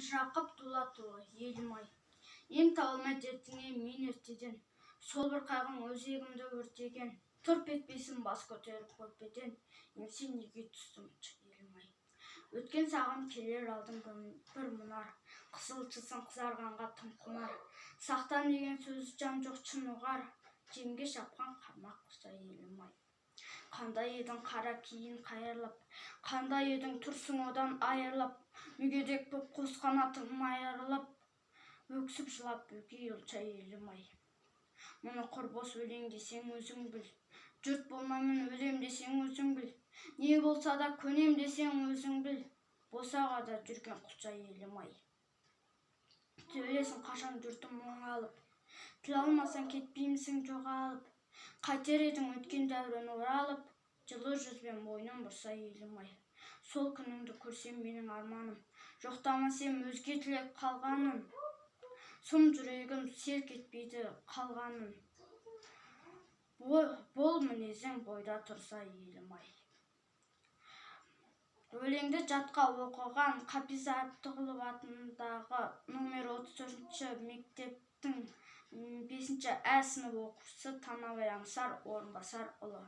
Жақып Дулатұлы, елім-ай. Ем табылмай дертіңе мен ертеден, сол бір қайғың өзегімді өртеген. Тұрп етпейсің бас көтеріп көрпеден, емсен неге түстің, елім-ай. Өткен саған келер алдым бір мұнар, қысылтысың қызарғанға тым құмар. Сақтан деген сөз жан жоқ шын ұғар, жемге шапқан қармақ құса, елім-ай. Қандай едің қара кейін қайырлап, қандай едің тұрсың одан айырылап, мүгедек боп қос қанатың айырылып, өксіп жылап өгей ұлтша, елім-ай. Мұны құр бос өлең десең өзің біл, жұрт болмаймын өлем десең өзің біл, не болса да көнем десең өзің біл, босағада жүрген құлша, елім-ай. Сөйлесін қашан жұртым оңалып, тіл алмасаң кетпеймісің жоғалып, қайтер едің өткен дәурен оралып, жылы жүзбен мойным бұрса, елім-ай. Сол күніңді көрсем менің арманым, жоқтамасем өзге тілек қалғаным, сұм жүрегім селк етпейді қалғаным, бол мінезің бойда тұрса, елім-ай. Өлеңді жатқа оқыған Қапиз Әбдіғұлов атындағы номер 34-ші мектептің 5-ші Ә сынып оқушысы Танабай Аңсар Орынбасарұлы.